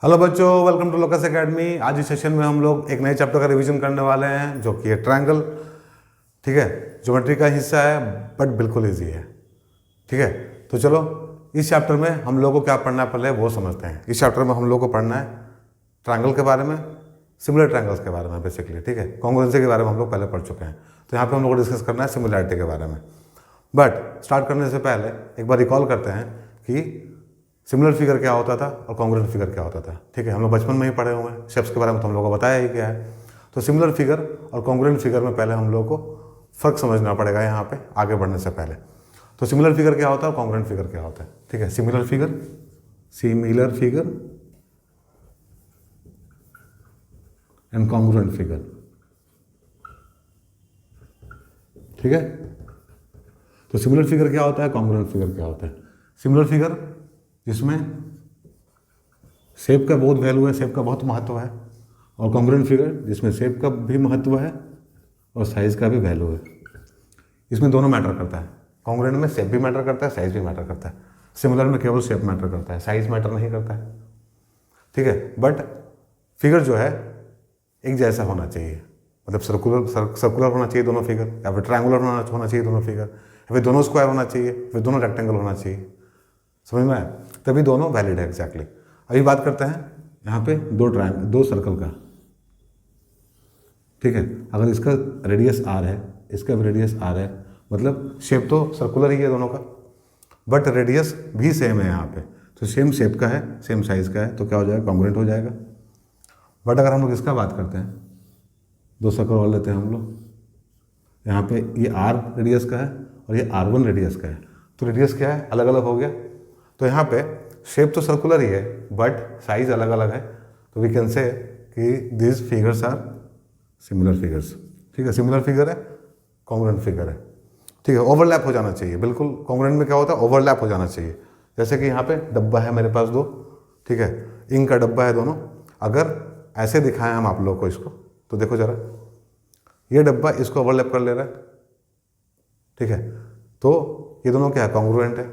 Hello बच्चों, welcome to locus academy. आज इस सेशन में हम लोग एक नए चैप्टर का रिवीजन करने वाले हैं जो कि है ट्रायंगल। ठीक है, ज्योमेट्री का हिस्सा है बट बिल्कुल इजी है। ठीक है, तो चलो इस चैप्टर में हम लोग को क्या पढ़ना है पहले वो समझते हैं। इस चैप्टर में हम लोग को पढ़ना है ट्रायंगल के बारे में, सिमिलर ट्रायंगल्स के बारे में बेसिकली। ठीक है, कॉन्ग्रुएंसी के बारे में हम लोग पहले पढ़ चुके हैं, तो यहाँ पे हम लोग को डिस्कस करना है सिमिलैरिटी के बारे में। बट स्टार्ट करने से पहले एक बार रिकॉल करते हैं कि सिमिलर फिगर क्या होता था और कॉन्ग्रुएंट फिगर क्या होता था। ठीक है, हम लोग बचपन में ही पढ़े हुए हैं, शेप्स के बारे में तो हम लोग को बताया ही क्या है। तो सिमिलर फिगर और कॉन्ग्रुएंट फिगर में पहले हम लोग को फ़र्क समझना पड़ेगा यहाँ पे आगे बढ़ने से पहले। तो सिमिलर फिगर क्या होता है और कॉन्ग्रुएंट फिगर क्या होता है। ठीक है, similar figure and congruent figure. ठीक है, तो सिमिलर फिगर क्या होता है, कॉन्ग्रुएंट फिगर क्या होता है। सिमिलर फिगर जिसमें शेप का बहुत वैल्यू है, शेप का बहुत महत्व है, और कॉन्ग्रुएंट फिगर जिसमें शेप का भी महत्व है और साइज़ का भी वैल्यू है। इसमें दोनों मैटर करता है। कॉन्ग्रुएंट में शेप भी मैटर करता है, साइज़ भी मैटर करता है। सिमिलर में केवल शेप मैटर करता है, साइज़ मैटर नहीं करता है। ठीक है, बट फिगर जो है एक जैसा होना चाहिए, मतलब सर्कुलर होना चाहिए दोनों फिगर, या फिर ट्रायंगुलर होना चाहिए दोनों फिगर, या फिर दोनों स्क्वायर होना चाहिए, फिर दोनों रेक्टेंगल होना चाहिए। समझ में आया? तभी दोनों वैलिड है एग्जैक्टली। अभी बात करते हैं यहाँ पे दो सर्कल का। ठीक है, अगर इसका रेडियस आर है, इसका भी रेडियस आर है, मतलब शेप तो सर्कुलर ही है दोनों का, बट रेडियस भी सेम है यहाँ पे, तो सेम शेप का है, सेम साइज़ का है, तो क्या हो जाएगा, कॉन्ग्रुएंट हो जाएगा। बट अगर हम लोग इसका बात करते हैं, दो सर्कल और लेते हैं हम लोग, यहाँ पे ये आर रेडियस का है और ये R1 रेडियस का है, तो रेडियस क्या है, अलग अलग हो गया। तो यहाँ पे शेप तो सर्कुलर ही है बट साइज अलग अलग है, तो वी कैन से कि this figures are similar figures. ठीक है, सिमिलर फिगर है, कॉन्ग्रुएंट फिगर है। ठीक है, ओवरलैप हो जाना चाहिए बिल्कुल। कॉन्ग्रुएंट में क्या होता है, ओवरलैप हो जाना चाहिए। जैसे कि यहाँ पे डब्बा है मेरे पास दो, ठीक है, इंक का डब्बा है दोनों। अगर ऐसे दिखाएं हम आप लोग को इसको, तो देखो जरा, ये डब्बा इसको ओवरलैप कर ले रहा है। ठीक है, तो ये दोनों क्या है, कॉन्ग्रुएंट है।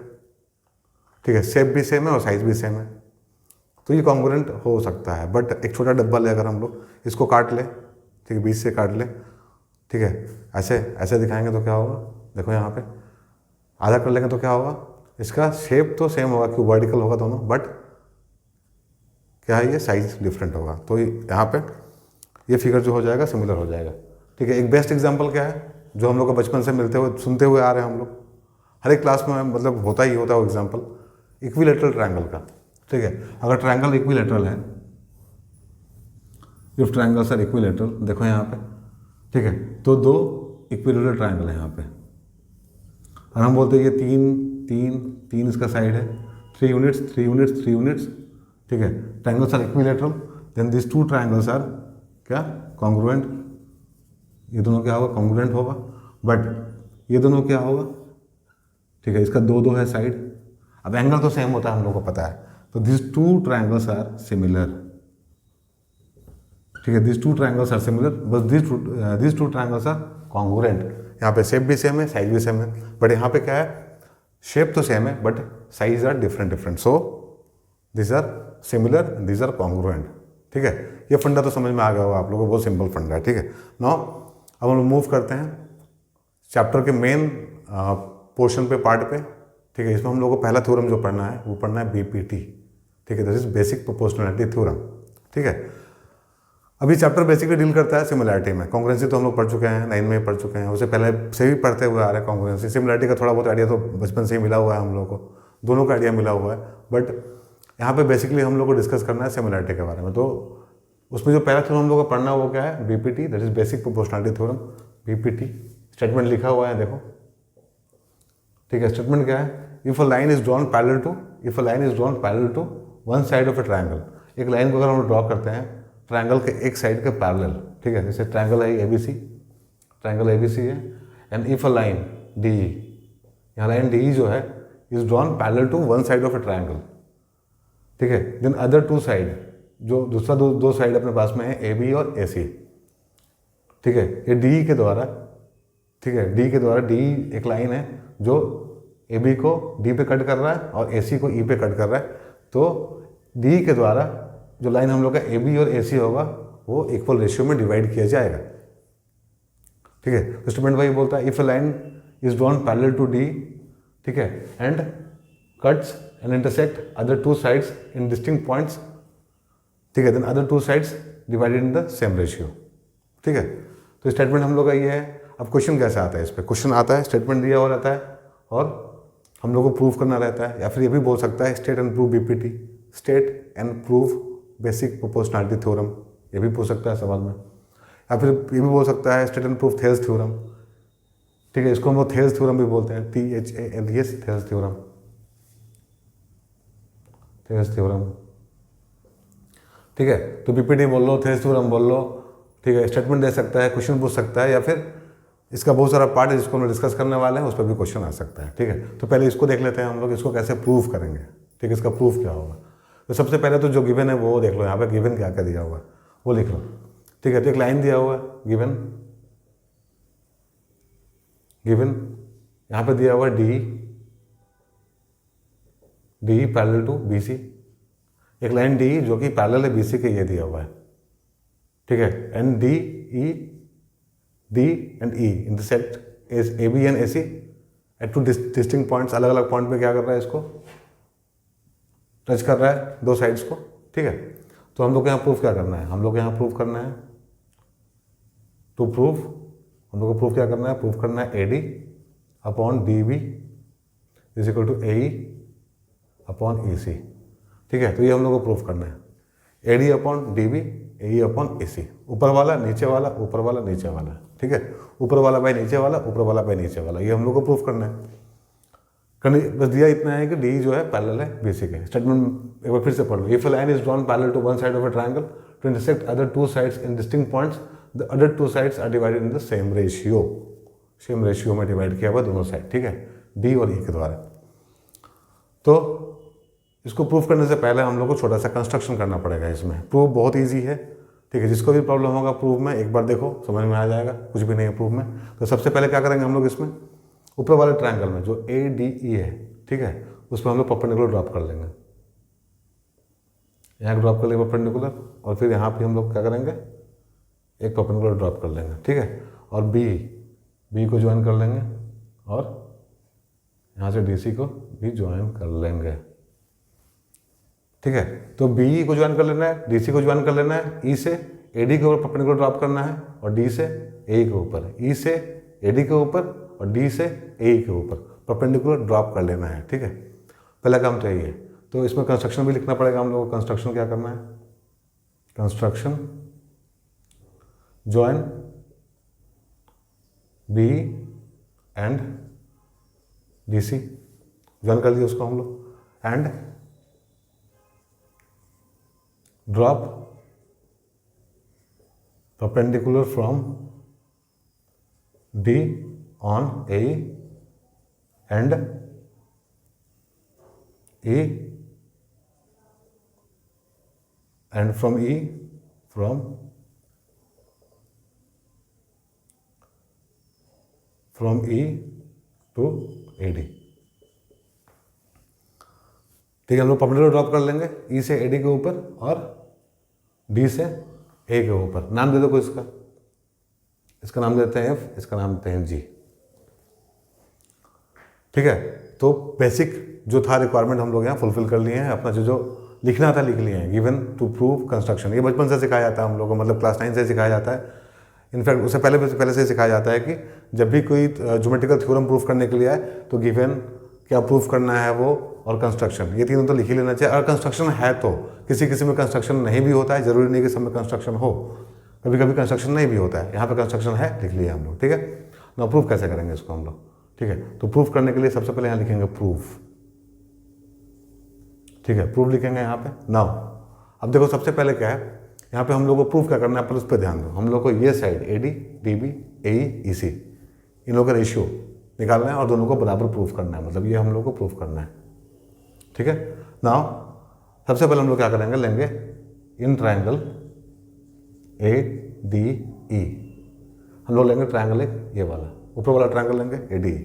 ठीक है, शेप भी सेम है और साइज भी सेम है, तो ये कॉन्ग्रुएंट हो सकता है। बट एक छोटा डब्बा ले, अगर हम लोग इसको काट ले, ठीक है, बीच से काट ले, ठीक है, ऐसे ऐसे दिखाएंगे तो क्या होगा, देखो यहाँ पे आधा कर लेंगे तो क्या होगा, इसका शेप तो सेम होगा क्यों वर्टिकल होगा दोनों, बट क्या है, ये साइज डिफरेंट होगा। तो यहाँ पे ये फिगर जो हो जाएगा सिमिलर हो जाएगा। ठीक है, एक बेस्ट एग्जाम्पल क्या है जो हम लोग को बचपन से मिलते हुए सुनते हुए आ रहे हैं हम लोग, हर एक क्लास में मतलब होता ही होता है वो एग्जाम्पल, इक्विलेटरल ट्रायंगल का। ठीक है, अगर ट्रायंगल इक्विलेटरल है, इफ ट्रायंगल्स आर इक्विलेटरल, देखो यहाँ पे, ठीक है, तो दो इक्विलेटरल ट्रायंगल है यहाँ पे, और हम बोलते हैं ये तीन इसका साइड है, 3 यूनिट्स 3 यूनिट्स 3 यूनिट्स। ठीक है, triangles are equilateral, then this 2 triangles are क्या, कॉन्ग्रुएंट। ये दोनों क्या होगा, कॉन्ग्रुएंट होगा। बट ये दोनों क्या होगा, ठीक है, इसका दो है साइड, अब एंगल तो सेम होता है हम लोग को पता है, तो दिस 2 ट्रायंगल्स आर सिमिलर। ठीक है, दिस 2 ट्रायंगल्स आर सिमिलर, बस दिस 2 ट्रायंगल्स आर कॉन्ग्रुएंट। यहाँ पे शेप भी सेम है, साइज भी सेम है, बट यहाँ पे क्या है, शेप तो सेम है but size are different. So this are similar, this are congruent. ठीक है, ये फंडा तो समझ में आ गया होगा आप लोगों को, बहुत सिंपल फंडा है। ठीक है, नाउ अब हम लोग मूव करते हैं चैप्टर के मेन पोर्शन पे, पार्ट पे। ठीक है, इसमें हम लोग को पहला थ्योरम जो पढ़ना है वो पढ़ना है बीपीटी। ठीक है, this is basic proportionality theorem. ठीक है, अभी चैप्टर बेसिकली डील करता है सिमिलैरिटी में। कॉन्ग्रुएंसी तो हम लोग पढ़ चुके हैं, 9 में पढ़ चुके हैं, उससे पहले से भी पढ़ते हुए आ रहे हैं कॉन्ग्रुएंसी। सिमिलैरिटी का थोड़ा बहुत आइडिया तो बचपन से ही मिला हुआ है हम लोग को, दोनों का आइडिया मिला हुआ है, बट यहाँ पे बेसिकली हम लोग को डिस्कस करना है सिमिलैरिटी के बारे में। तो उसमें जो पहला थ्योरम हम लोग को पढ़ना है वो क्या है, BPT, that is basic proportionality theorem. BPT statement लिखा हुआ है, देखो। ठीक है, स्टेटमेंट क्या है, if a line is drawn parallel to one side of a triangle. एक लाइन को अगर हम ड्रॉ करते हैं ट्रायंगल के एक साइड के पैरेलल, ठीक है, जैसे ट्रायंगल है एबीसी, ट्रायंगल एबीसी है, and if a line DE, यहाँ लाइन डीई जो है is drawn parallel to one side of a triangle. ठीक है, देन अदर 2 साइड, जो दूसरा दो साइड अपने पास में है, ए बी और ए सी। ठीक है, ये डी के द्वारा, ठीक है, डी के द्वारा, डी एक लाइन है जो ए बी को डी पे कट कर रहा है और ए सी को ई पे कट कर रहा है, तो डी के द्वारा जो लाइन हम लोग का ए बी और ए सी होगा वो इक्वल रेशियो में डिवाइड किया जाएगा। ठीक है, तो स्टेटमेंट भाई बोलता है if a line is drawn parallel to D, ठीक है, and cuts and intersect other two sides in distinct points, ठीक है, then other two sides divided in the same ratio. ठीक है, तो स्टेटमेंट हम लोग का ये है। अब क्वेश्चन कैसे आता है इस पर? क्वेश्चन आता है, स्टेटमेंट दिया हुआ रहता है और हम लोग को प्रूव करना रहता है, या फिर ये भी बोल सकता है state and prove BPT, state and prove basic proportionality theorem, ये भी पूछ सकता है सवाल में। या फिर ये भी बोल सकता है state and prove Thales theorem. ठीक है, इसको हम लोग थेल्स थ्योरम भी बोलते हैं, THALES, Thales theorem, Thales theorem. ठीक है, तो बीपीटी बोल लो, थेल्स थ्योरम बोल लो। ठीक है, स्टेटमेंट दे सकता है, क्वेश्चन पूछ सकता है, या फिर इसका बहुत सारा पार्ट है जिसको हम डिस्कस करने वाले हैं, उस पर भी क्वेश्चन आ सकता है। ठीक है, तो पहले इसको देख लेते हैं हम लोग, इसको कैसे प्रूव करेंगे। ठीक है, इसका प्रूफ क्या होगा? तो सबसे पहले तो जो गिवन है वो देख लो, यहाँ पे गिवन क्या क्या दिया हुआ है वो लिख लो। ठीक है, तो एक लाइन दिया हुआ है गिवन, गिवन यहाँ पे दिया हुआ है डी पैरेलल टू BC, एक लाइन डी जो कि पैरेलल है BC के, ये दिया हुआ है। ठीक है, and D and E intersect is AB and AC at two distinct points, अलग अलग पॉइंट पे क्या कर रहा है, इसको टच कर रहा है दो साइड्स को। ठीक है, तो हम लोग को यहाँ प्रूफ क्या करना है? हम लोग को यहाँ प्रूफ करना है, टू प्रूफ हम लोग को प्रूफ क्या करना है? प्रूफ करना है AD upon DB is equal to AE upon EC। ठीक है, तो ये हम लोग को प्रूफ करना है, AD upon DB, AE upon EC, ऊपर वाला नीचे वाला, ऊपर वाला नीचे वाला। ठीक है, ऊपर वाला बाय नीचे वाला, ऊपर वाला बाय नीचे वाला, ये हम लोग को प्रूफ करना है। बस दिया इतना है कि D जो है पैरेलल है BC के। स्टेटमेंट एक बार फिर से पढ़ लो, if a line is drawn parallel to one side of a triangle to intersect other two sides in distinct points, the other two sides are divided in the same ratio, same ratio में divide किया हुआ दोनों side. ठीक है, D और E के द्वारा। तो इसको प्रूफ करने से पहले हम लोग को छोटा सा कंस्ट्रक्शन करना पड़ेगा इसमें। प्रूफ बहुत ईजी है। ठीक है, जिसको भी प्रॉब्लम होगा प्रूफ में एक बार देखो समझ में आ जाएगा, कुछ भी नहीं है प्रूफ में। तो सबसे पहले क्या करेंगे हम लोग, इसमें ऊपर वाले ट्रायंगल में जो ADE है, ठीक है, उस पर हम लोग परपेंडिकुलर ड्रॉप कर लेंगे, यहाँ ड्रॉप कर लेंगे परपेंडिकुलर, और फिर यहाँ पे हम लोग क्या करेंगे, एक परपेंडिकुलर ड्रॉप कर लेंगे। ठीक है, और बी को ज्वाइन कर लेंगे, और यहाँ से DC को भी ज्वाइन कर लेंगे। ठीक है, तो BE को ज्वाइन कर लेना है, DC को ज्वाइन कर लेना है, E से AD के ऊपर परपेंडिकुलर ड्रॉप करना है, और D से AE के ऊपर, E से AD के ऊपर और D से AE के ऊपर परपेंडिकुलर ड्रॉप कर लेना है। ठीक है, पहला काम तो यही है। तो इसमें कंस्ट्रक्शन भी लिखना पड़ेगा हम लोगों को। कंस्ट्रक्शन क्या करना है? Construction join BE and DC, join कर लिया उसको हम लोग, and drop perpendicular from D on AE and E, and from E from E to AD। ठीक है, हम लोग परपेंडिकुलर ड्रॉप कर लेंगे E से AD के ऊपर और D से A के ऊपर। नाम दे दो कोई इसका, इसका नाम देते हैं F, इसका नाम देते हैं G। ठीक है, तो बेसिक जो था रिक्वायरमेंट हम लोग यहाँ फुलफिल कर लिए हैं। अपना जो लिखना था लिख लिए हैं। गिवन टू प्रूव कंस्ट्रक्शन, ये बचपन से सिखाया जाता है हम लोग को, मतलब क्लास 9 से सिखाया जाता है। इनफैक्ट उससे पहले से सिखाया जाता है कि जब भी कोई ज्योमेट्रिकल थ्योरम प्रूफ करने के लिए आए तो गिवन क्या प्रूफ करना है वो, और कंस्ट्रक्शन, ये तीनों तो लिख ही लेना चाहिए। अगर कंस्ट्रक्शन है तो, किसी में कंस्ट्रक्शन नहीं भी होता है, जरूरी नहीं कि सब में कंस्ट्रक्शन हो, कभी कभी कंस्ट्रक्शन नहीं भी होता है। यहाँ पे कंस्ट्रक्शन है, लिख लिया हम लोग। ठीक है, ना प्रूफ कैसे करेंगे इसको हम लोग। ठीक है, तो प्रूफ करने के लिए सबसे पहले यहाँ लिखेंगे प्रूफ। ठीक है, प्रूफ लिखेंगे यहाँ पे। नाउ अब देखो सबसे पहले क्या है, यहाँ पे हम लोग को प्रूफ क्या करना है, पर उस पर ध्यान दो। हम लोग को ये side AD, DB, AE, EC इन लोगों का रेशियो निकालना है और दोनों को बराबर प्रूफ करना है, मतलब ये हम लोग को प्रूफ करना है। ठीक है, नाउ सबसे पहले हम लोग क्या करेंगे, लेंगे इन ट्रायंगल ADE, हम लोग लेंगे ट्रायंगल एक ये वाला, ऊपर वाला ट्रायंगल लेंगे ADE।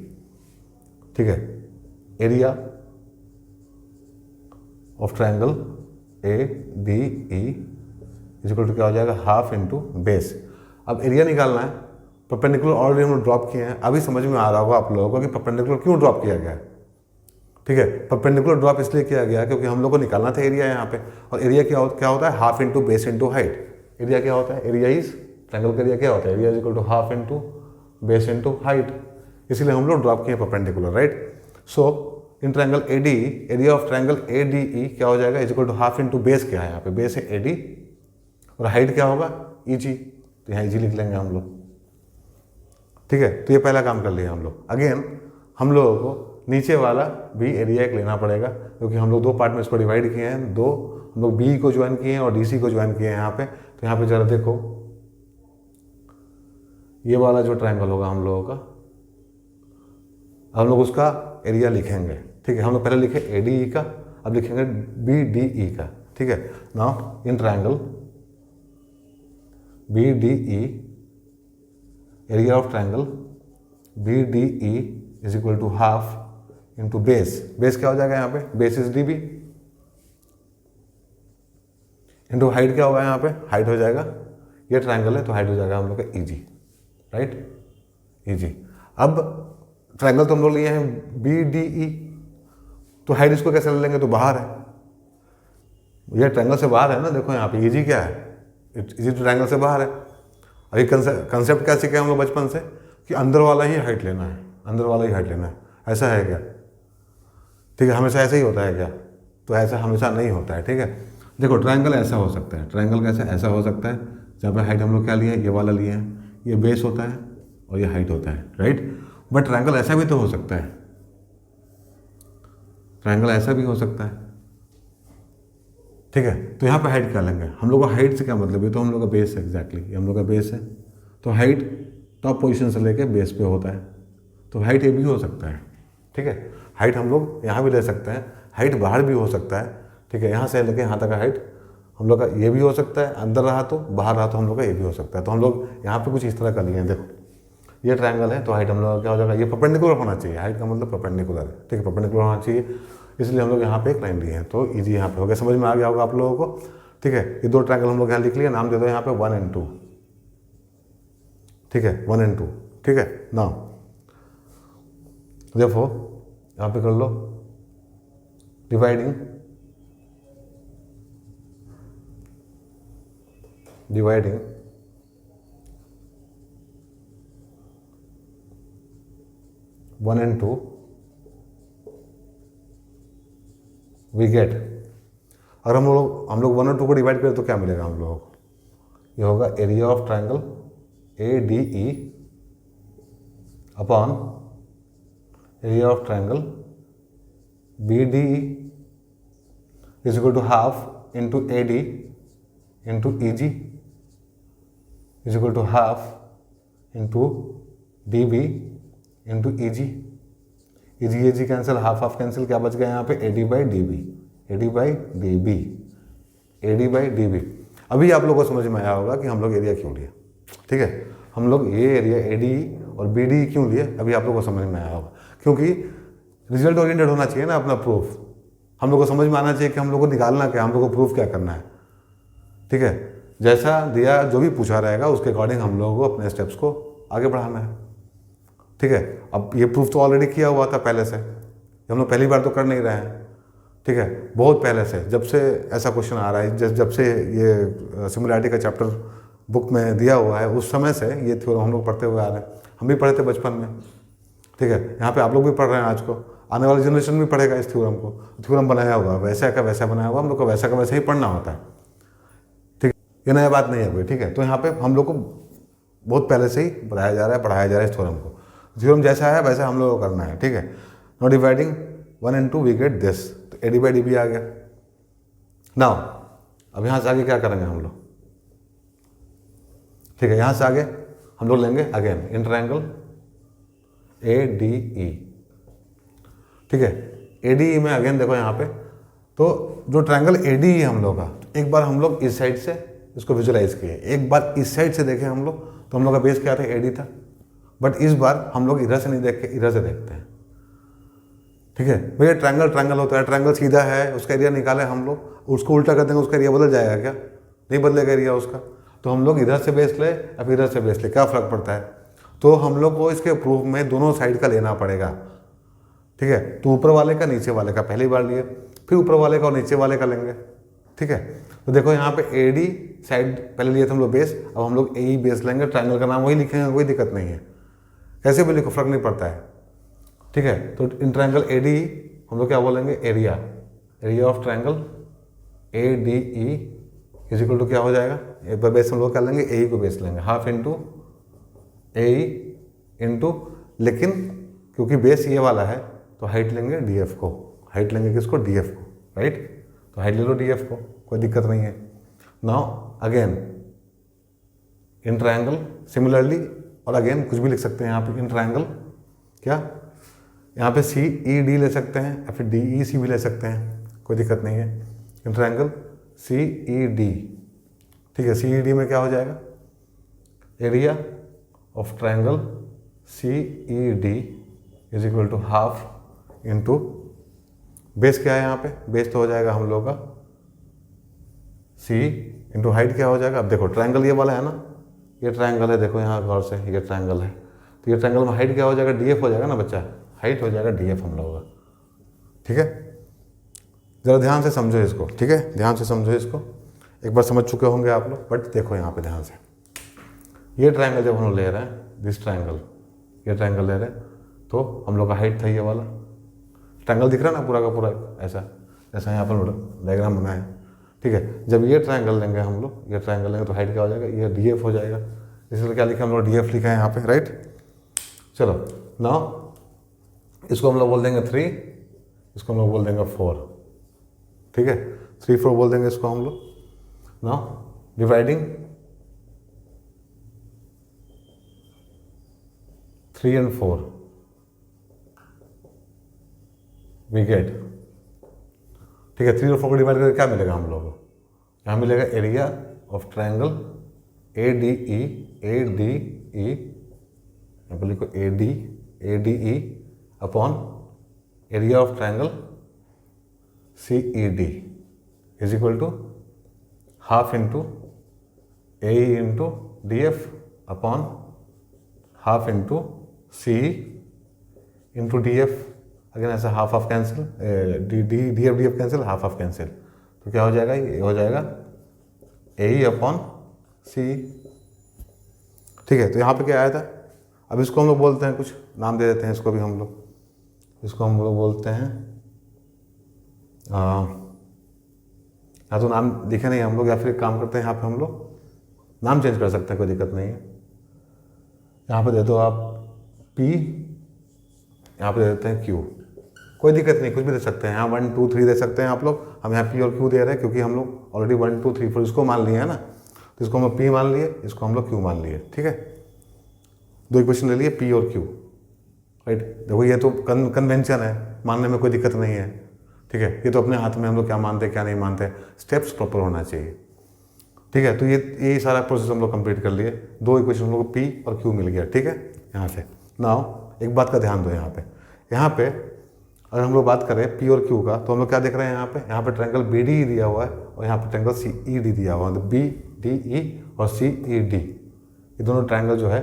ठीक है, area of triangle A D E equal to क्या हो जाएगा, हाफ इंटू बेस। अब एरिया निकालना है, परपेंडिकुलर ऑलरेडी हम लोग ड्रॉप किए हैं। अभी समझ में आ रहा होगा आप लोगों को कि परपेंडिकुलर क्यों ड्रॉप किया गया है। ठीक है, परपेंडिकुलर ड्रॉप इसलिए किया गया क्योंकि हम लोग को निकालना था एरिया यहाँ पे, और एरिया क्या होता है, half into base into height. Area क्या होता है, एरिया इज ट्रायंगल का एरिया क्या होता है, area is equal to half into base into height. इसीलिए हम लोग ड्रॉप किए perpendicular, right. So in triangle A D, area of triangle A D E क्या हो जाएगा, is equal to half into base. क्या है यहाँ पे, बेस है ए डी, और हाइट क्या होगा, ई जी। तो यहाँ ई जी लिख लेंगे हम लोग। ठीक है, तो ये पहला काम कर लिया हम लोग। अगेन हम लोगों को नीचे वाला भी एरिया एक लेना पड़ेगा, क्योंकि हम लोग दो पार्ट में इसको डिवाइड किए हैं। दो हम लोग बी को ज्वाइन किए हैं और डी सी को ज्वाइन किए हैं यहाँ पे। तो यहाँ पे जरा देखो, ये वाला जो ट्रायंगल होगा हम लोगों का, हम लोग उसका एरिया लिखेंगे। ठीक है, हम लोग पहले लिखे ए डी ई का, अब लिखेंगे बी डी ई का। ठीक है, now in triangle B D E, area of triangle B D E is equal to half into base. Base क्या हो जाएगा यहाँ पे, base is D B, into height क्या होगा यहाँ पे, हाइट हो जाएगा, ये ट्रायंगल है तो हाइट हो जाएगा हम लोग का ई जी, राइट, ई जी। अब ट्रायंगल तो हम लोग लिए हैं बी डी ई, तो हाइट इसको कैसे ले लेंगे, तो बाहर है, ये ट्रायंगल से बाहर है ना। देखो यहाँ पे ई जी क्या है, ई जी तो ट्रायंगल से बाहर है। अभी कंसेप्ट क्या सीखे हम लोग बचपन से कि अंदर वाला ही हाइट लेना है, अंदर वाला ही हाइट लेना है। ऐसा है क्या, ठीक है, हमेशा ऐसा ही होता है क्या, तो ऐसा हमेशा नहीं होता है। ठीक है, देखो ट्रायंगल ऐसा हो सकता है, ट्रायंगल कैसा ऐसा हो सकता है, जहाँ पे हाइट हम लोग क्या लिए हैं, ये वाला लिए हैं, ये बेस होता है और ये हाइट होता है, राइट। बट ट्रायंगल ऐसा भी तो हो सकता है, ट्रायंगल ऐसा भी हो सकता है। ठीक है, तो यहाँ पे हाइट क्या लेंगे हम लोग को, हाइट से क्या मतलब है, तो हम लोग का बेस है, एग्जैक्टली ये हम लोग का बेस है। तो हाइट टॉप पोजीशन से लेके बेस पे होता है, तो हाइट ये भी हो सकता है। ठीक है, हाइट हम लोग यहाँ भी ले सकते हैं, हाइट बाहर भी हो सकता है। ठीक है, यहाँ से लेके यहाँ तक का हाइट हम लोग का ये भी हो सकता है, अंदर रहा तो, बाहर रहा तो हम लोग का ये भी हो सकता है। तो हम लोग यहाँ पे कुछ इस तरह का लिए हैं। देखो ये ट्रायंगल है तो हाइट हम लोग का क्या हो जाएगा, ये परपेंडिकुलर होना चाहिए, हाइट का मतलब परपेंडिकुलर है। ठीक है, परपेंडिकुलर होना चाहिए, इसलिए हम लोग यहाँ पे एक लाइन लिए हैं। तो इजी यहाँ पे हो गया, समझ में आ गया होगा आप लोगों को। ठीक है, ये दो ट्रायंगल हम लोग यहाँ लिख लिए, नाम दे दो यहाँ पे 1 and 2। ठीक है, 1 and 2। ठीक है, नाउ देखो यहाँ पे कर लो dividing, dividing 1 and 2 we get. अगर हम लोग 1 और 2 को डिवाइड करें तो क्या मिलेगा हम लोगों को, ये होगा area of triangle A D E upon area of triangle B D E is equal to half into A D into E G is equal to half into D B into E G. E G A G cancel, half half cancel, क्या बच गया यहाँ पे, A D by D B, A D by D B, A D by D B. अभी आप लोगों को समझ में आया होगा कि हम लोग एरिया क्यों लिए। ठीक है, हम लोग ये एरिया ए डी और बी डी क्यों लिए, अभी आप लोगों को समझ में आया होगा, क्योंकि रिजल्ट ओरिएंटेड होना चाहिए ना अपना प्रूफ। हम लोग को समझ में आना चाहिए कि हम लोग को निकालना क्या, हम लोग को प्रूफ क्या करना है। ठीक है, जैसा दिया जो भी पूछा रहेगा उसके अकॉर्डिंग हम लोगों को अपने स्टेप्स को आगे बढ़ाना है। ठीक है, अब ये प्रूफ तो ऑलरेडी किया हुआ था पहले से, हम लोग पहली बार तो कर नहीं रहे हैं। ठीक है, बहुत पहले से, जब से ऐसा क्वेश्चन आ रहा है, जब से ये सिमिलैरिटी का चैप्टर बुक में दिया हुआ है, उस समय से ये थ्योरम हम लोग पढ़ते हुए आ रहे हैं। हम भी पढ़े थे बचपन में। ठीक है, यहाँ पे आप लोग भी पढ़ रहे हैं आज को, आने वाली जनरेशन भी पढ़ेगा इस थ्योरम को। थ्योरम बनाया हुआ वैसा का वैसा बनाया हुआ, हम लोग को वैसा का वैसा ही पढ़ना होता है। ठीक है, ये नया बात नहीं है कोई। ठीक है, तो यहाँ पे हम लोग को बहुत पहले से ही बताया जा रहा है, पढ़ाया जा रहा है इस थ्योरम को। थ्योरम जैसा है वैसा हम लोग को करना है। ठीक है, no dividing 1 and 2 we get this, तो A D by D B आ गया। नाउ अब यहाँ से आगे क्या करेंगे हम लोग, ठीक है, यहाँ से आगे हम लोग लेंगे again in triangle A D ई। ठीक है, ए डी ई में अगेन देखो यहाँ पे, तो जो ट्रायंगल ए डी ई है हम लोग का, एक बार हम लोग इस साइड से इसको विजुलाइज किए, एक बार इस साइड से देखें हम लोग, तो हम लोग का बेस क्या था, ए डी था। बट इस बार हम लोग इधर से नहीं देख के इधर से देखते हैं। ठीक है भैया, ट्रायंगल ट्रायंगल होता है, ट्रायंगल सीधा है, उसका एरिया निकाले हम लोग, उसको उल्टा कर देंगे, उसका एरिया बदल जाएगा क्या? नहीं बदलेगा एरिया उसका। तो हम लोग इधर से बेस ले या फिर इधर से बेस ले, क्या फ़र्क पड़ता है? तो हम लोग को इसके प्रूफ में दोनों साइड का लेना पड़ेगा। ठीक है, तो ऊपर वाले का नीचे वाले का पहली बार लिए, फिर ऊपर वाले का और नीचे वाले का लेंगे। ठीक है, तो देखो यहाँ पे ए डी साइड पहले लिए थे हम लोग बेस, अब हम लोग ए बेस लेंगे, ट्रायंगल का नाम वही लिखेंगे, कोई दिक्कत नहीं है, कैसे भी लिखो फर्क नहीं पड़ता है। ठीक है, तो इन ट्रायंगल ए डी हम लोग क्या बोलेंगे? Area, area of triangle A D E is equal to क्या हो जाएगा? एक बार बेस हम लोग क्या लेंगे? ए को बेस लेंगे, हाफ इंटू ए इंटू, लेकिन क्योंकि बेस ये वाला है तो हाइट लेंगे डी एफ को, हाइट लेंगे किसको? डी एफ को, राइट? तो हाइट ले लो डी एफ को, कोई दिक्कत नहीं है। Now again in triangle similarly, और अगेन कुछ भी लिख सकते हैं यहाँ पे इन ट्रायंगल, क्या यहाँ पे सी ई डी ले सकते हैं या फिर डी ई सी भी ले सकते हैं, कोई दिक्कत नहीं है। In triangle C E D, ठीक है, सी ई डी में क्या हो जाएगा? Area of triangle C E D is equal to half into base क्या है यहाँ पे? बेस तो हो जाएगा हम लोग का सी इंटू हाइट क्या हो जाएगा? अब देखो ट्रायंगल ये वाला है ना, ये ट्रायंगल है, देखो यहाँ गौर से, ये ट्रायंगल है, तो ये ट्रायंगल में हाइट क्या हो जाएगा? डी एफ हो जाएगा ना बच्चा, हाइट हो जाएगा डी एफ हम लोगों का। ठीक है, ज़रा ध्यान से समझो इसको, ठीक है, ध्यान से समझो इसको, एक बार समझ चुके होंगे आप लोग, बट देखो यहाँ पे ध्यान से, ये ट्रायंगल जब हम लोग ले रहे हैं, दिस ट्रायंगल, ये ट्रायंगल ले रहे हैं, तो हम लोग का हाइट था ये वाला ट्रायंगल, दिख रहा है ना पूरा का पूरा ऐसा, जैसा यहाँ पर डायग्राम बना है। ठीक है, जब ये ट्रायंगल लेंगे हम लोग, ये ट्रायंगल लेंगे तो हाइट क्या हो जाएगा? ये डी एफ हो जाएगा, इसलिए क्या लिखा हम लोग? डी एफ लिखा है यहाँ पे, राइट? चलो नाउ इसको हम लोग बोल देंगे 3, इसको हम लोग बोल देंगे 4, ठीक है, 3 4 बोल देंगे इसको हम लोग। Now dividing 3 and 4 we get, ठीक है, 3 और 4 को डिवाइड करके क्या मिलेगा हम लोग को? यहाँ मिलेगा area of triangle A D E, A D E, यहाँ पर लिखो A D E upon area of triangle C E D is equal to half into A into D F upon half into C into D F, again ऐसा half of cancel, D F cancel, half of cancel, तो क्या हो जाएगा? ये हो जाएगा ए upon सी। ठीक है, तो यहाँ पे क्या आया था? अब इसको हम लोग बोलते हैं, कुछ नाम दे देते हैं इसको भी हम लोग, इसको हम लोग बोलते हैं, या तो नाम दिखे नहीं हम लोग, या फिर एक काम करते हैं, यहाँ पे हम लोग नाम चेंज कर सकते हैं, कोई दिक्कत नहीं है। यहाँ पे दे दो आप P, यहाँ पे दे देते हैं Q, कोई दिक्कत नहीं, कुछ भी दे सकते हैं, यहाँ 1 2 3 दे सकते हैं आप लोग, हम यहाँ P और Q दे रहे हैं क्योंकि हम लोग ऑलरेडी 1 2 3 4 इसको मान लिए है ना, तो इसको हम लोग P मान लिए, इसको हम लोग Q मान लिए। ठीक है, 2 इक्वेशन ले लिए P और Q, राइट? देखो ये तो कन्वेंशन है, मानने में कोई दिक्कत नहीं है। ठीक है, ये तो अपने हाथ में हम लोग क्या मानते हैं क्या नहीं मानते, स्टेप्स प्रॉपर होना चाहिए। ठीक है, तो ये सारा प्रोसेस हम लोग कंप्लीट कर लिए, 2 इक्वेशन हम लोग को P और Q मिल गया। ठीक है, यहाँ से नाउ एक बात का ध्यान दो, यहाँ पे अगर हम लोग बात करें P और Q का, तो हम लोग क्या देख रहे हैं? यहाँ पे ट्रायंगल बी डी दिया हुआ है और यहाँ पे ट्रायंगल सी ई डी दिया हुआ है, तो बी डी ई और सी ई डी, ये दोनों ट्रायंगल जो है,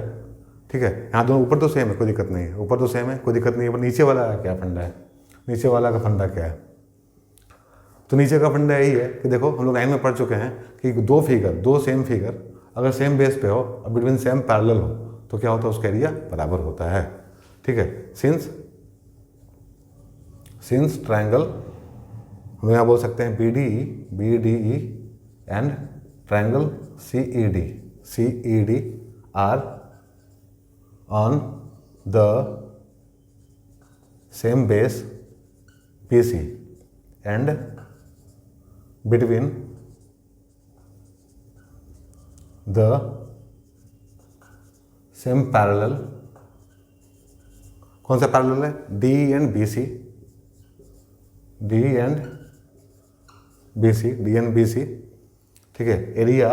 ठीक है, यहाँ दोनों ऊपर तो सेम है, कोई दिक्कत नहीं है, ऊपर तो सेम है, कोई दिक्कत नहीं है, पर नीचे वाला का क्या फंडा है? नीचे वाला का फंडा क्या है? तो नीचे का फंडा यही है कि देखो हम लोग 9 में पढ़ चुके हैं कि दो सेम फिगर अगर सेम बेस पे हो और बिटवीन सेम पैरेलल हो तो क्या होता है? उसका एरिया बराबर होता है। ठीक है, सिंस ट्रायंगल हम यहाँ बोल सकते हैं B D E and triangle C E D are on the same base BC and between the same parallel, कौन सा पैरेलल है? D and BC, D and BC, ठीक है, area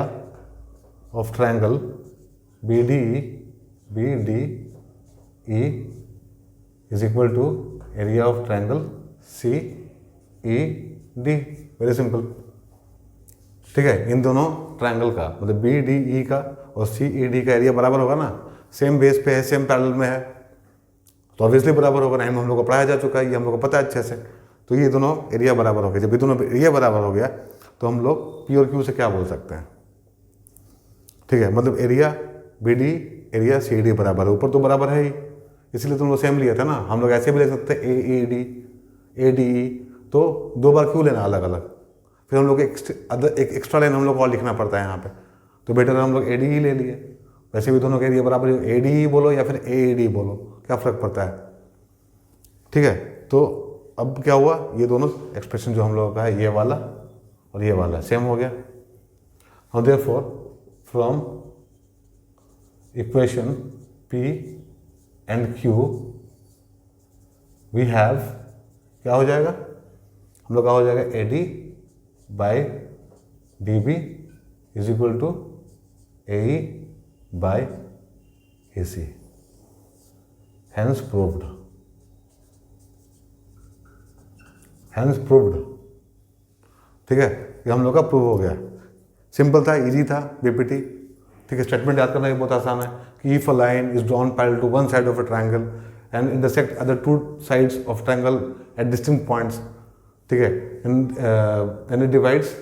of triangle BDE is equal to area of triangle C E D, very simple. ठीक है, इन दोनों triangle का मतलब बी डी ई का और सी ई डी का एरिया बराबर होगा ना, सेम बेस पे है, सेम पैरेलल में है, तो ऑब्वियसली बराबर होगा। नाइन में हम लोग को पढ़ाया जा चुका है, ये हम लोग को पता है अच्छे से। तो ये दोनों एरिया बराबर हो गया। जब ये दोनों एरिया बराबर हो गया तो हम लोग पी और क्यू से क्या बोल सकते हैं? ठीक है, मतलब area B D area C D बराबर है, ऊपर तो बराबर है ही, इसलिए तुम लोग सेम लिया था ना। हम लोग ऐसे भी ले सकते हैं ए डी ए डी ई, तो दो बार क्यों लेना अलग अलग? फिर हम लोग एक एक्स्ट्रा लाइन हम लोग को और लिखना पड़ता है यहाँ पे, तो बेटर हम लोग ए डी ई ले लिए। वैसे भी दोनों के एरिया बराबर, ए डी ई बोलो या फिर ए डी बोलो, क्या फ़र्क पड़ता है? ठीक है, तो अब क्या हुआ, ये दोनों एक्सप्रेशन जो हम लोगों का है, ये वाला और ये वाला सेम हो गया। और therefore from equation P and Q we have, क्या हो जाएगा हम लोग का, हो जाएगा A D by D B is equal to A E by A C, hence proved, hence proved. ठीक है, ये हम लोग का प्रूव हो गया। सिंपल था, इजी था, बीपीटी। ठीक है, स्टेटमेंट याद करना ये बहुत आसान है कि if a line is drawn parallel to one side of a triangle and intersect other two sides of triangle at distinct points, ठीक है, and it divides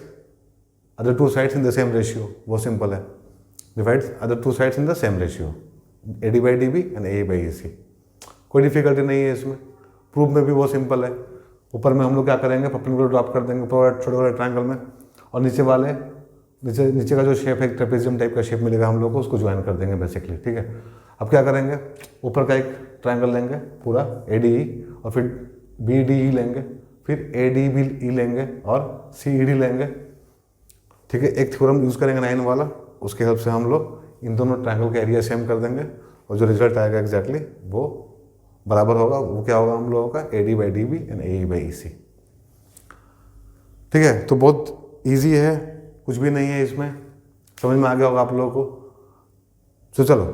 other two sides in the same ratio, बहुत simple है, divides other two sides in the same ratio, A D by D B and A by A C. कोई difficulty नहीं है इसमें, proof में भी बहुत simple है। ऊपर में हम लोग क्या करेंगे, परपेंडिकुलर ड्रॉप कर देंगे ऊपर छोटे वाले ट्रायंगल में, और नीचे का जो शेप है, ट्रेपेजियम टाइप का शेप मिलेगा हम लोग को, उसको ज्वाइन कर देंगे बेसिकली। ठीक है, अब क्या करेंगे, ऊपर का एक ट्रायंगल लेंगे पूरा ए डी ई, और फिर बी डी ई लेंगे, फिर ए डी बी ई लेंगे और सी ई डी लेंगे। ठीक है, एक थ्योरम यूज़ करेंगे 9 वाला, उसके हेल्प से हम लोग इन दोनों ट्रायंगल का एरिया सेम कर देंगे, और जो रिजल्ट आएगा एग्जैक्टली वो बराबर होगा। वो क्या होगा हम लोगों का, A D by D B and A by E C. ठीक है, तो बहुत ईजी है, कुछ भी नहीं है इसमें, समझ में आ गया होगा आप लोगों को। तो चलो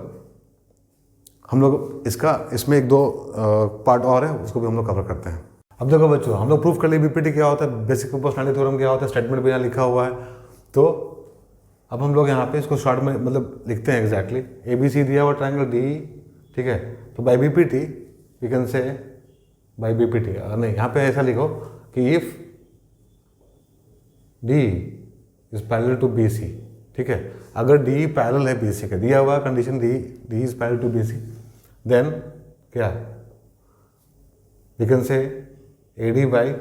हम लोग इसमें एक दो पार्ट और है, उसको भी हम लोग कवर करते हैं। अब देखो बच्चों, हम लोग प्रूफ कर लिए बीपीटी क्या होता है, बेसिक प्रोपोर्शनैलिटी थ्योरम क्या होता है, स्टेटमेंट भी यहाँ लिखा हुआ है। तो अब हम लोग यहाँ पे इसको शॉर्ट में मतलब लिखते हैं एग्जैक्टली। ए बी सी दिया हुआ ट्रायंगल डी, ठीक है, तो by BPT we can say, by BPT नहीं, यहाँ पे ऐसा लिखो कि if D is parallel to B C, ठीक है, अगर डी पैरेलल है बी सी का, दिया हुआ condition D is parallel to B C, then क्या we can say A D by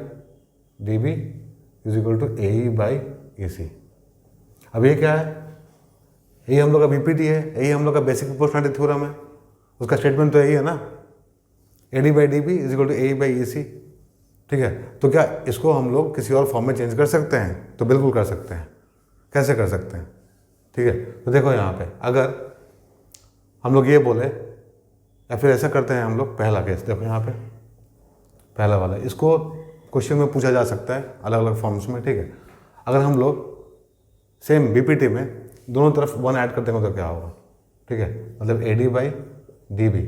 D B is equal to A E by A C. अब ये क्या है, यही हम लोग का बीपीटी है, यही हम लोग का बेसिक प्रोपोर्शनैलिटी थ्योरम है, उसका स्टेटमेंट तो यही है ना, A D by D B is equal to A by A C. ठीक है, तो क्या इसको हम लोग किसी और फॉर्म में चेंज कर सकते हैं? तो बिल्कुल कर सकते हैं। कैसे कर सकते हैं? ठीक है, तो देखो यहाँ पे अगर हम लोग ये बोले, या फिर ऐसा करते हैं हम लोग, पहला केस देखो यहाँ पे, पहला वाला, इसको क्वेश्चन में पूछा जा सकता है अलग अलग फॉर्म्स में। ठीक है, अगर हम लोग सेम बीपीटी में दोनों तरफ 1 ऐड कर देंगे तो क्या होगा? ठीक है, मतलब A D by D B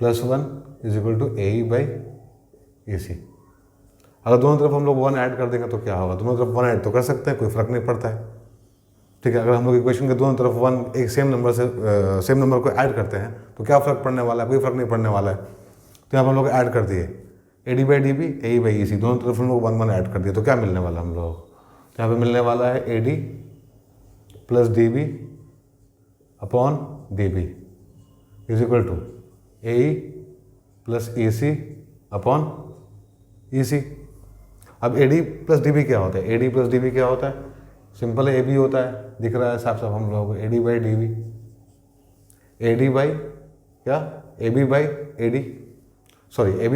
plus 1 is equal to A E by A C. अगर दोनों तरफ हम लोग 1 ऐड कर देंगे तो क्या होगा? दोनों तरफ 1 ऐड तो कर सकते हैं, कोई फर्क नहीं पड़ता है। ठीक है, अगर हम लोग इक्वेशन के दोनों तरफ 1 एक सेम नंबर को ऐड करते हैं तो क्या फ़र्क पड़ने वाला है? कोई फ़र्क नहीं पड़ने वाला है। तो यहाँ पर हम लोग ऐड कर दिए A D by D B A E by A C, दोनों तरफ हम लोग 1 ऐड कर दिए, तो क्या मिलने वाला हम लोग? तो यहाँ पर मिलने वाला है A D plus D B upon D B is equal to A E plus A C upon E C. अब A D plus D B क्या होता है? A D plus D B क्या होता है? सिंपल है, ए बी होता है, दिख रहा है साफ साफ हम लोगों को, A D by D B, A D by क्या, A B by A D, sorry A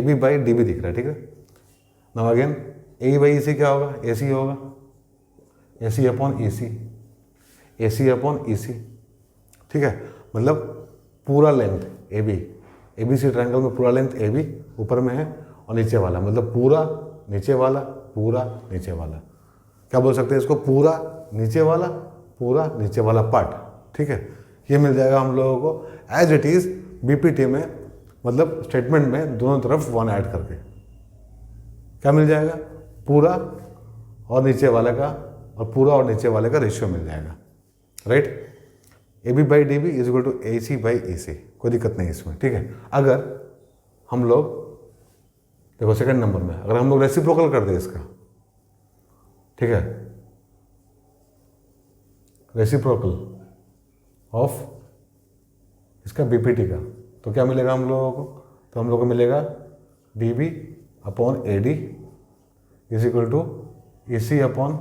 B by D B दिख रहा है। ठीक है, now again A by E C क्या होगा? ए सी होगा, ए सी अपॉन ई सी, ए सी अपॉन ई सी। ठीक है, मतलब पूरा length A B C triangle में पूरा लेंथ ए बी ऊपर में है और नीचे वाला, मतलब पूरा नीचे वाला, पूरा नीचे वाला, क्या बोल सकते हैं इसको? पूरा नीचे वाला पार्ट। ठीक है, ये मिल जाएगा हम लोगों को एज इट इज़ बीपीटी में मतलब स्टेटमेंट में दोनों तरफ 1 ऐड करके क्या मिल जाएगा, पूरा और नीचे वाले का, और पूरा और नीचे वाले का रेशियो मिल जाएगा, right. AB by DB is equal to AC by AC, कोई दिक्कत नहीं इसमें, ठीक है। अगर हम लोग देखो सेकंड नंबर में अगर हम लोग रेसिप्रोकल कर दें इसका, ठीक है, रेसिप्रोकल ऑफ इसका BPT का, तो क्या मिलेगा हम लोगों को, तो हम लोगों को मिलेगा DB upon AD is equal to AC upon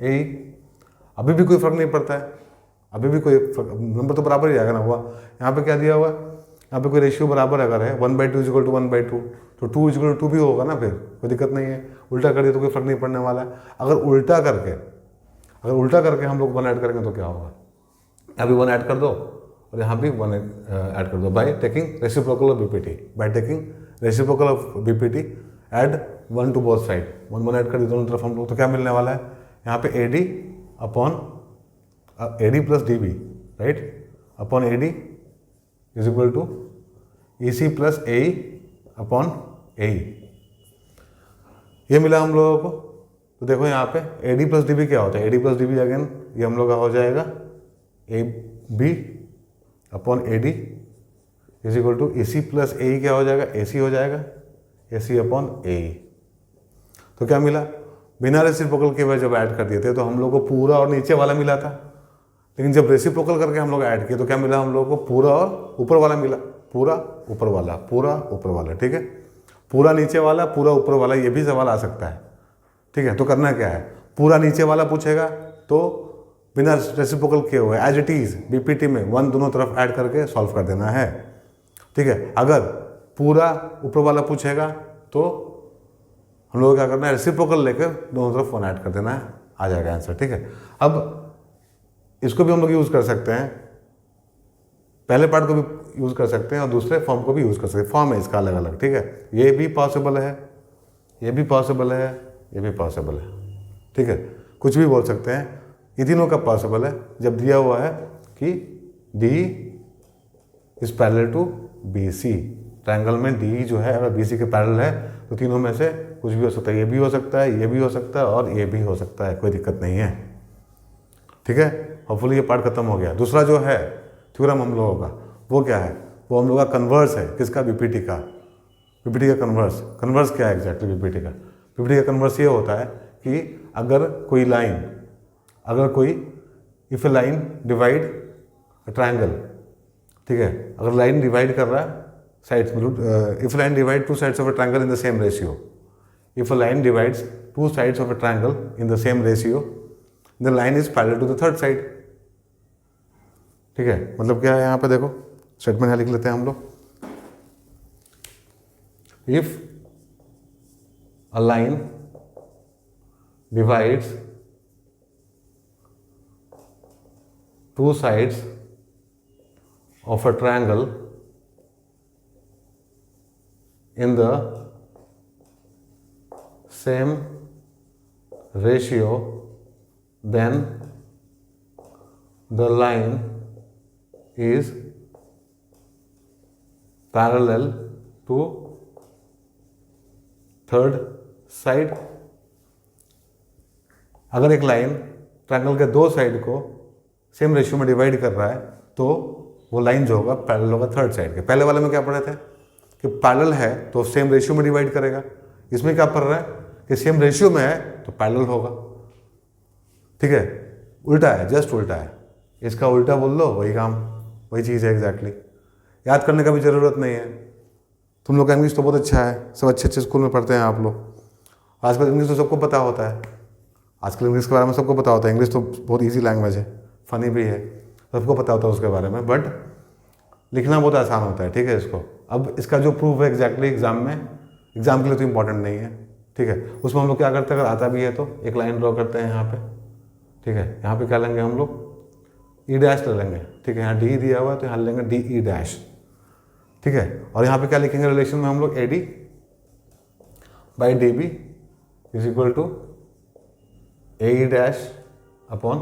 AE। अभी भी कोई फर्क नहीं पड़ता है, अभी भी कोई नंबर तो बराबर ही आएगा ना हुआ। यहाँ पे क्या दिया हुआ है, यहाँ पे कोई रेशियो बराबर अगर है 1/2 इज इक्वल टू 1/2, तो 2 इज इक्वल टू 2 भी होगा ना, फिर कोई दिक्कत नहीं है। उल्टा कर दिया तो कोई फर्क नहीं पड़ने वाला है। अगर उल्टा करके हम लोग 1 ऐड करेंगे तो क्या होगा, यहाँ भी 1 ऐड कर दो और यहाँ भी 1 ऐड कर दो by taking reciprocal of BPT, by taking reciprocal of BPT add 1 to both side, 1 add कर दी दोनों तरफ हम लोग, तो क्या मिलने वाला है यहाँ पे AD upon AD plus DB, right, upon AD is equal to AC plus AE upon AE, ये मिला हम लोगों को। तो देखो यहाँ पे AD प्लस DB क्या होता है, AD प्लस DB अगेन ये हम लोग का हो जाएगा AB upon AD is equal to AC plus AE क्या हो जाएगा, AC हो जाएगा, AC अपॉन AE। तो क्या मिला, बिना रेसिप्रोकल के वजह जब ऐड कर दिए थे तो हम लोग को पूरा और नीचे वाला मिला था, लेकिन जब रेसिप्रोकल करके हम लोग ऐड किए तो क्या मिला हम लोग को, पूरा और ऊपर वाला मिला, पूरा ऊपर वाला, पूरा ऊपर वाला, ठीक है। पूरा नीचे वाला, पूरा ऊपर वाला, ये भी सवाल आ सकता है, ठीक है। तो करना क्या है, पूरा नीचे वाला पूछेगा तो बिना रेसिप्रोकल किए हुए एज इट इज BPT में 1 दोनों तरफ ऐड करके सॉल्व कर देना है, ठीक है। अगर पूरा ऊपर वाला पूछेगा तो हम लोग क्या करना है, रेसिप्रोकल लेकर दोनों तरफ 1 ऐड कर देना है, आ जाएगा आंसर, ठीक है। अब इसको भी हम लोग यूज़ कर सकते हैं, पहले पार्ट को भी यूज़ कर सकते हैं और दूसरे फॉर्म को भी यूज़ कर सकते हैं, फॉर्म है इसका अलग अलग, ठीक है। ये भी पॉसिबल है, ये भी पॉसिबल है, ये भी पॉसिबल है, ठीक है। कुछ भी बोल सकते हैं, ये तीनों का पॉसिबल है जब दिया हुआ है कि D is parallel to BC, triangle में D जो है अगर BC के पैरेलल है तो तीनों में से कुछ भी हो सकता है, ये भी हो सकता है, ये भी हो सकता है और ये भी हो सकता है, कोई दिक्कत नहीं है, ठीक है। होपफुली ये पार्ट खत्म हो गया। दूसरा जो है थ्योरम हम लोगों का, वो क्या है, वो हम लोग का कन्वर्स है, किसका, BPT का। BPT का कन्वर्स क्या है एग्जैक्टली BPT का, BPT का कन्वर्स ये होता है कि अगर कोई line, if a line divide triangle, ठीक है, अगर लाइन डिवाइड कर रहा है sides, if line divide 2 sides of a triangle in the same ratio, if a line divides 2 sides of a triangle in the same ratio, the line is parallel to the third side, ठीक है। मतलब क्या है यहाँ पे देखो, statement यहाँ लिख लेते हैं हम लोग, if a line divides 2 sides of a triangle in the same ratio, then the line is parallel to third side। अगर एक लाइन ट्रायंगल के 2 साइड को सेम रेशियो में डिवाइड कर रहा है तो वो लाइन जो होगा पैरेलल होगा थर्ड साइड के। पहले वाले में क्या पढ़े थे कि पैरेलल है तो सेम रेशियो में डिवाइड करेगा, इसमें क्या पढ़ रहा है कि सेम रेशियो में है तो पैरेलल होगा, ठीक है। उल्टा है, जस्ट उल्टा है, इसका उल्टा बोल लो वही काम, वही चीज़ है एग्जैक्टली। याद करने का भी ज़रूरत नहीं है, तुम लोग का इंग्लिश तो बहुत अच्छा है, सब अच्छे अच्छे स्कूल में पढ़ते हैं आप लोग। आजकल इंग्लिश तो सबको पता होता है, आजकल इंग्लिश के बारे में सबको पता होता है, इंग्लिश तो बहुत ईजी लैंग्वेज है, फनी भी है, सबको पता होता है उसके बारे में, बट लिखना बहुत आसान होता है, ठीक है। इसको अब इसका जो प्रूफ है एग्जैक्टली एग्जाम में, एग्जाम के लिए तो इंपॉर्टेंट नहीं है, ठीक है। उसमें हम लोग क्या करते हैं, अगर आता भी है तो एक लाइन ड्रॉ करते हैं यहाँ पे, ठीक है। यहाँ पे क्या लेंगे हम लोग, ई डैश ले लेंगे, ठीक है। यहाँ डी दिया हुआ है तो यहाँ लेंगे डी ई डैश, ठीक है। और यहाँ पे क्या लिखेंगे रिलेशन में हम लोग, A D by D B is equal to A E dash upon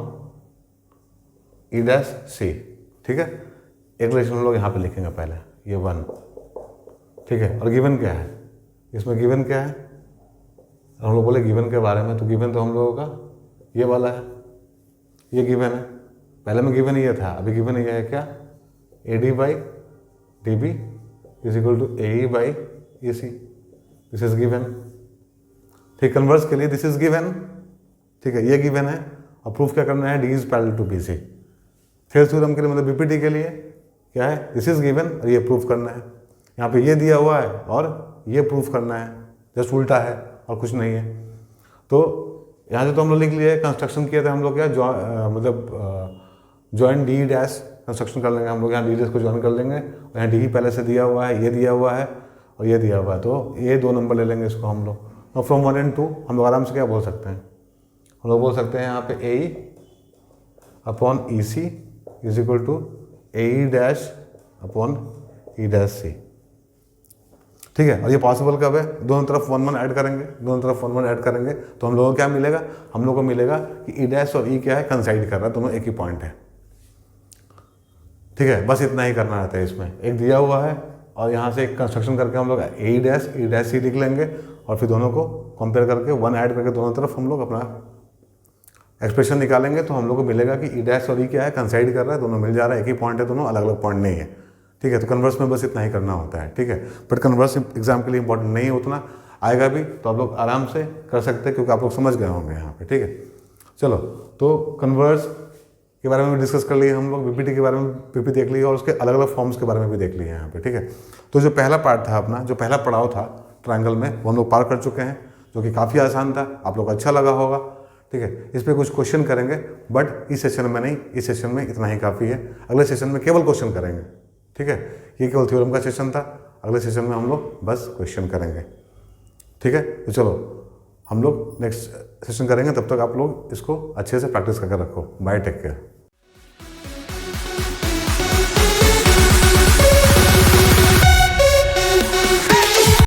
E dash C, ठीक है। एक रिलेशन हम लोग यहाँ पे लिखेंगे पहले, ये 1, ठीक है। और गिवन क्या है, इसमें गिवन क्या है, हम लोग बोले गिवन के बारे में, तो गिवन तो हम लोगों का ये वाला है, ये गिवन है। पहले में गिवन ये था, अभी गिवन ये है क्या, AD by DB is equal to AE by EC, this is given. ठीक, कन्वर्स के लिए दिस इज गिवन, ठीक है, ये गिवन है। और प्रूफ क्या करना है, D is parallel to BC। Thales theorem के लिए मतलब BPT के लिए क्या है, दिस इज गिवन और ये प्रूफ करना है। यहाँ पे ये दिया हुआ है और ये प्रूफ करना है, जस्ट उल्टा है और कुछ नहीं है। तो यहाँ से तो हम लोग लिख लिए, कंस्ट्रक्शन किया था हम लोग क्या, ज्वाइन D डैश कंस्ट्रक्शन कर लेंगे हम लोग, यहाँ D डैश को ज्वाइन कर लेंगे और यहाँ D पहले से दिया हुआ है, ये दिया हुआ है और ये दिया हुआ है, तो ये 2 नंबर ले लेंगे इसको हम लोग। और फ्रॉम 1 and 2 हम लोग आराम से क्या बोल सकते हैं, हम लोग बोल सकते हैं यहाँ पे AE upon EC is equal to AE dash upon E dash C। ठीक है, और ये पॉसिबल कब है, दोनों तरफ 1 1 ऐड करेंगे, दोनों तरफ 1 1 ऐड करेंगे तो हम लोगों को क्या मिलेगा, हम लोगों को मिलेगा कि E डैश और E क्या है, कंसाइड कर रहा है, दोनों एक ही पॉइंट है। ठीक है, बस इतना ही करना रहता है इसमें, एक दिया हुआ है और यहाँ से एक कंस्ट्रक्शन करके हम लोग AE dash E dash C लिख लेंगे और फिर दोनों को कंपेयर करके 1 ऐड करके दोनों तरफ हम लोग अपना एक्सप्रेशन निकालेंगे, तो हम लोग को मिलेगा कि E डैश और E क्या है, कंसाइड कर रहा है, दोनों मिल जा रहा है, एक ही पॉइंट है, दोनों अलग अलग पॉइंट नहीं है। ठीक है, तो कन्वर्स में बस इतना ही करना होता है। ठीक है, बट कन्वर्स एग्जाम के लिए इंपॉर्टेंट नहीं है उतना, आएगा भी तो आप लोग आराम से कर सकते हैं क्योंकि आप लोग समझ गए होंगे यहाँ पे। ठीक है, चलो तो कन्वर्स के बारे में भी डिस्कस कर लिए हम लोग, BPT के बारे में भी देख लिया और उसके अलग अलग फॉर्म्स के बारे में भी देख लिए यहाँ पे। ठीक है, तो जो पहला पार्ट था अपना, जो पहला पड़ाव था ट्रायंगल में, वो हम लोग पार कर चुके हैं, जो कि काफ़ी आसान था, आप लोग को अच्छा लगा होगा। ठीक है, इस पर कुछ क्वेश्चन करेंगे बट इस सेशन में नहीं, इस सेशन में इतना ही काफ़ी है, अगले सेशन में केवल क्वेश्चन करेंगे। ठीक है, ये केवल थ्योरम का सेशन था, अगले सेशन में हम लोग बस क्वेश्चन करेंगे। ठीक है, तो चलो हम लोग नेक्स्ट सेशन करेंगे, तब तक आप लोग इसको अच्छे से प्रैक्टिस करके रखो। Bye, take care.